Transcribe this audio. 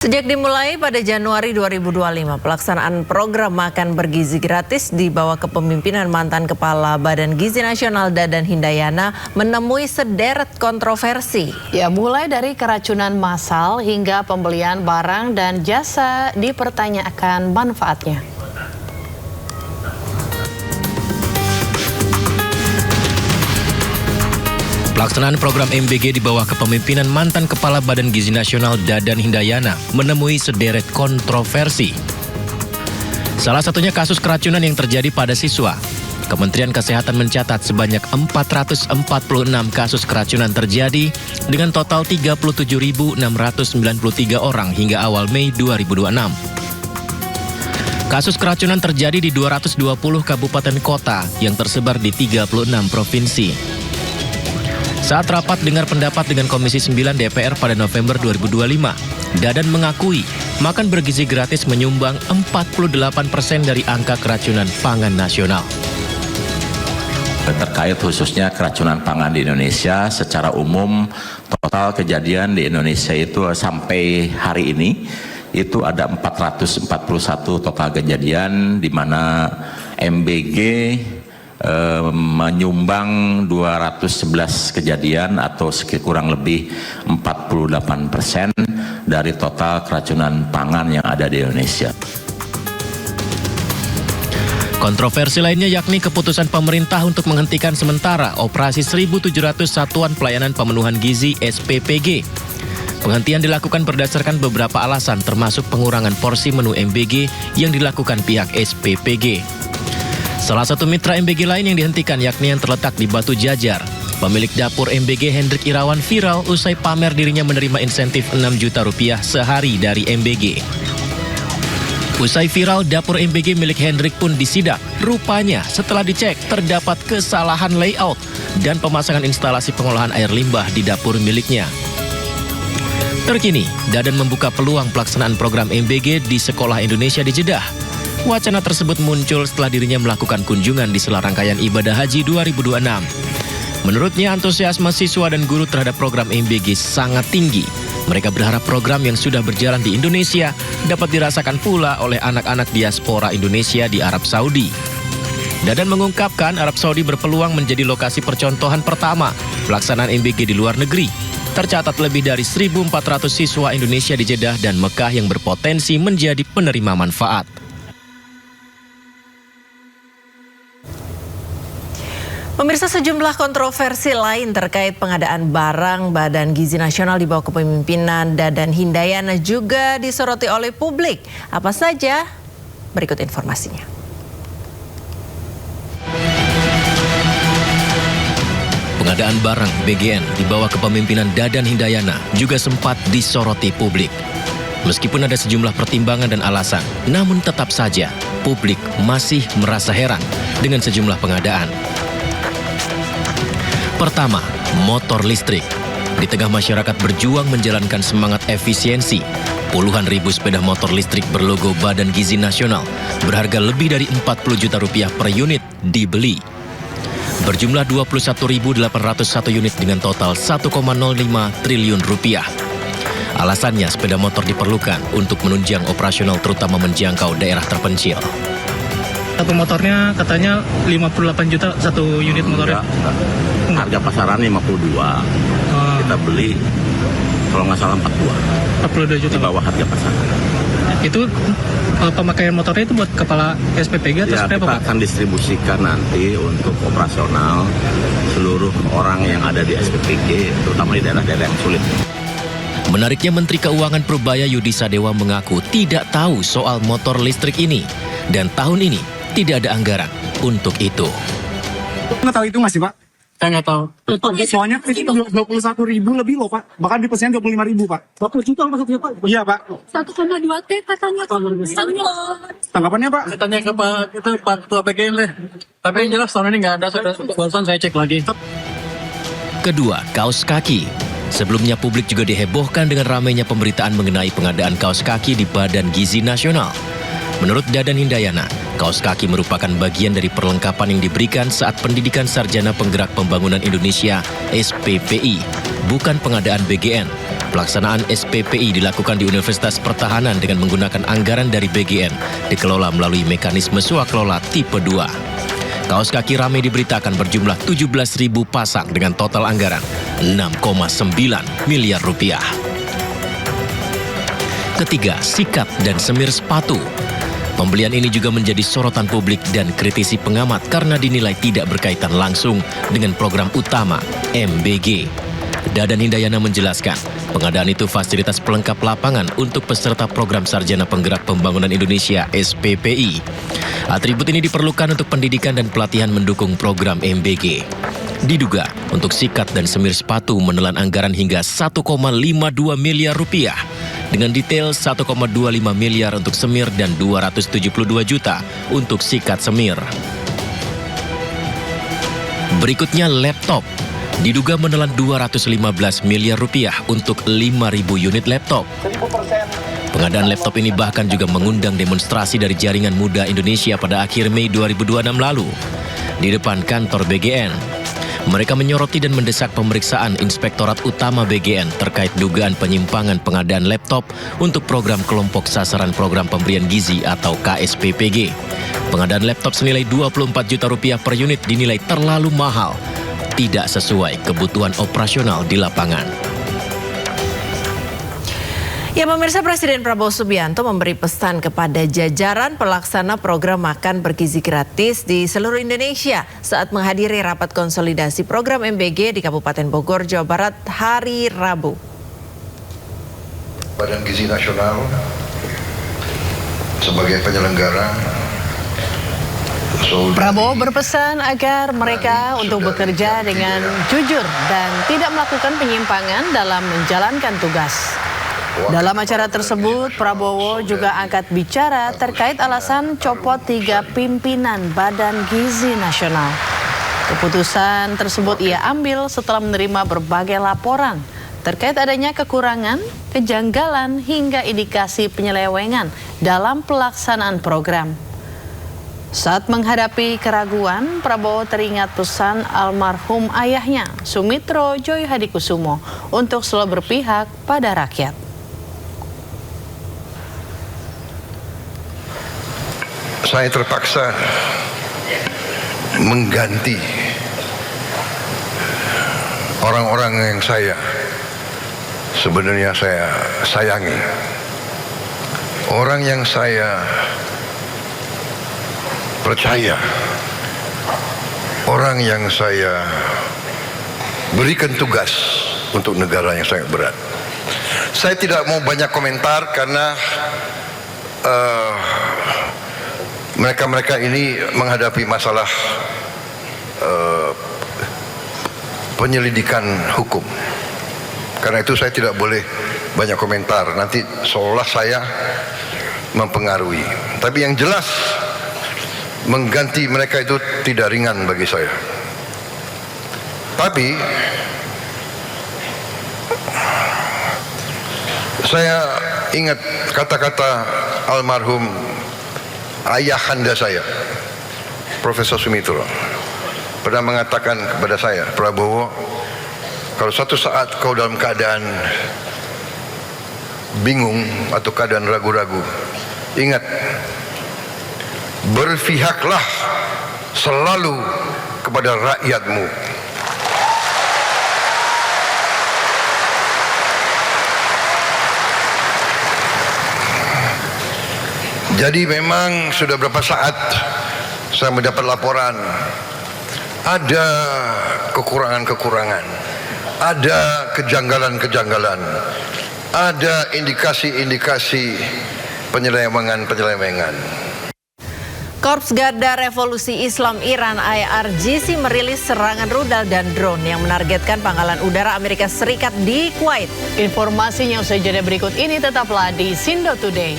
Sejak dimulai pada Januari 2025, pelaksanaan program makan bergizi gratis di bawah kepemimpinan mantan Kepala Badan Gizi Nasional Dadan Hindayana menemui sederet kontroversi. Ya, mulai dari keracunan massal hingga pembelian barang dan jasa dipertanyakan manfaatnya. Pelaksanaan program MBG di bawah kepemimpinan mantan Kepala Badan Gizi Nasional Dadan Hindayana menemui sederet kontroversi. Salah satunya kasus keracunan yang terjadi pada siswa. Kementerian Kesehatan mencatat sebanyak 446 kasus keracunan terjadi dengan total 37.693 orang hingga awal Mei 2026. Kasus keracunan terjadi di 220 kabupaten kota yang tersebar di 36 provinsi. Saat rapat dengar pendapat dengan Komisi 9 DPR pada November 2025, Dadan mengakui makan bergizi gratis menyumbang 48% dari angka keracunan pangan nasional. Terkait khususnya keracunan pangan di Indonesia, secara umum total kejadian di Indonesia itu sampai hari ini itu ada 441 total kejadian di mana MBG menyumbang 211 kejadian atau kurang lebih 48% dari total keracunan pangan yang ada di Indonesia. Kontroversi lainnya yakni keputusan pemerintah untuk menghentikan sementara operasi 1.700 Satuan Pelayanan Pemenuhan Gizi SPPG. Penghentian dilakukan berdasarkan beberapa alasan termasuk pengurangan porsi menu MBG yang dilakukan pihak SPPG. Salah satu mitra MBG lain yang dihentikan yakni yang terletak di Batu Jajar. Pemilik dapur MBG Hendrik Irawan viral usai pamer dirinya menerima insentif 6 juta rupiah sehari dari MBG. Usai viral, dapur MBG milik Hendrik pun disidak. Rupanya setelah dicek terdapat kesalahan layout dan pemasangan instalasi pengolahan air limbah di dapur miliknya. Terkini, Dadan membuka peluang pelaksanaan program MBG di Sekolah Indonesia di Jeddah. Wacana tersebut muncul setelah dirinya melakukan kunjungan di sela rangkaian ibadah haji 2026. Menurutnya, antusiasme siswa dan guru terhadap program MBG sangat tinggi. Mereka berharap program yang sudah berjalan di Indonesia dapat dirasakan pula oleh anak-anak diaspora Indonesia di Arab Saudi. Dadan mengungkapkan Arab Saudi berpeluang menjadi lokasi percontohan pertama pelaksanaan MBG di luar negeri. Tercatat lebih dari 1.400 siswa Indonesia di Jeddah dan Mekah yang berpotensi menjadi penerima manfaat. Pemirsa, sejumlah kontroversi lain terkait pengadaan barang Badan Gizi Nasional di bawah kepemimpinan Dadan Hindayana juga disoroti oleh publik. Apa saja? Berikut informasinya. Pengadaan barang BGN di bawah kepemimpinan Dadan Hindayana juga sempat disoroti publik. Meskipun ada sejumlah pertimbangan dan alasan, namun tetap saja publik masih merasa heran dengan sejumlah pengadaan. Pertama, motor listrik. Di tengah masyarakat berjuang menjalankan semangat efisiensi, puluhan ribu sepeda motor listrik berlogo Badan Gizi Nasional berharga lebih dari 40 juta rupiah per unit dibeli. Berjumlah 21.801 unit dengan total 1,05 triliun rupiah. Alasannya sepeda motor diperlukan untuk menunjang operasional terutama menjangkau daerah terpencil. Satu motornya katanya 58 juta satu unit motornya. Harga pasaran 52. Kita beli kalau nggak salah 42 juta. Di bawah harga pasaran. Itu pemakaian motornya itu buat kepala SPPG atau ya, kita akan distribusikan nanti untuk operasional seluruh orang yang ada di SPPG, terutama di daerah-daerah yang sulit. Menariknya, Menteri Keuangan Purbaya Yudi Sadewa mengaku tidak tahu soal motor listrik ini. Dan tahun ini tidak ada anggaran untuk itu. Nggak tahu itu nggak sih, Pak? Saya nggak tahu. Soalnya itu 21.000 lebih loh, Pak. Bahkan di pesan 25.000, Pak. 20 juta maksudnya, Pak? Iya, Pak. 1,2 T katanya. Tanggapannya, Pak? Saya tanya ke Pak Ketua PGN deh. Tapi yang jelas tahun ini nggak ada. Barusan saya cek lagi. Kedua, kaos kaki. Sebelumnya publik juga dihebohkan dengan ramainya pemberitaan mengenai pengadaan kaos kaki di Badan Gizi Nasional. Menurut Dadan Hindayana, kaos kaki merupakan bagian dari perlengkapan yang diberikan saat pendidikan Sarjana Penggerak Pembangunan Indonesia (SPPI), bukan pengadaan BGN. Pelaksanaan SPPI dilakukan di Universitas Pertahanan dengan menggunakan anggaran dari BGN, dikelola melalui mekanisme swakelola tipe 2. Kaos kaki Rame diberitakan berjumlah 17.000 pasang dengan total anggaran 6,9 miliar rupiah. Ketiga, sikat dan semir sepatu. Pembelian ini juga menjadi sorotan publik dan kritisi pengamat karena dinilai tidak berkaitan langsung dengan program utama MBG. Dadan Hindayana menjelaskan, pengadaan itu fasilitas pelengkap lapangan untuk peserta program Sarjana Penggerak Pembangunan Indonesia (SPPI). Atribut ini diperlukan untuk pendidikan dan pelatihan mendukung program MBG. Diduga, untuk sikat dan semir sepatu menelan anggaran hingga 1,52 miliar rupiah. Dengan detail 1,25 miliar untuk semir dan 272 juta untuk sikat semir. Berikutnya laptop. Diduga menelan 215 miliar rupiah untuk 5.000 unit laptop. Pengadaan laptop ini bahkan juga mengundang demonstrasi dari Jaringan Muda Indonesia pada akhir Mei 2026 lalu di depan kantor BGN. Mereka menyoroti dan mendesak pemeriksaan Inspektorat Utama BGN terkait dugaan penyimpangan pengadaan laptop untuk program kelompok sasaran program pemberian gizi atau KSPPG. Pengadaan laptop senilai 24 juta rupiah per unit dinilai terlalu mahal, tidak sesuai kebutuhan operasional di lapangan. Ya, pemirsa, Presiden Prabowo Subianto memberi pesan kepada jajaran pelaksana program makan bergizi gratis di seluruh Indonesia saat menghadiri rapat konsolidasi program MBG di Kabupaten Bogor, Jawa Barat hari Rabu. Badan Gizi Nasional sebagai penyelenggara, Prabowo berpesan agar mereka untuk bekerja dengan jujur dan tidak melakukan penyimpangan dalam menjalankan tugas. Dalam acara tersebut, Prabowo juga angkat bicara terkait alasan copot 3 pimpinan Badan Gizi Nasional. Keputusan tersebut ia ambil setelah menerima berbagai laporan terkait adanya kekurangan, kejanggalan hingga indikasi penyelewengan dalam pelaksanaan program. Saat menghadapi keraguan, Prabowo teringat pesan almarhum ayahnya, Sumitro Joyohadikusumo, untuk selalu berpihak pada rakyat. Saya terpaksa mengganti orang-orang yang sebenarnya saya sayangi. Orang yang saya percaya, orang yang saya berikan tugas untuk negara yang sangat berat. Saya tidak mau banyak komentar karena mereka ini menghadapi masalah penyelidikan hukum. Karena itu saya tidak boleh banyak komentar. Nanti seolah saya mempengaruhi. Tapi yang jelas, mengganti mereka itu tidak ringan bagi saya. Tapi saya ingat kata-kata almarhum ayahanda saya, Profesor Sumitro, pernah mengatakan kepada saya, Prabowo, kalau suatu saat kau dalam keadaan bingung atau keadaan ragu-ragu, ingat, berpihaklah selalu kepada rakyatmu. Jadi memang sudah berapa saat saya mendapat laporan ada kekurangan-kekurangan, ada kejanggalan-kejanggalan, ada indikasi-indikasi penyelewengan. Korps Garda Revolusi Islam Iran IRGC merilis serangan rudal dan drone yang menargetkan pangkalan udara Amerika Serikat di Kuwait. Informasinya usai jeda berikut ini, tetaplah di Sindo Today.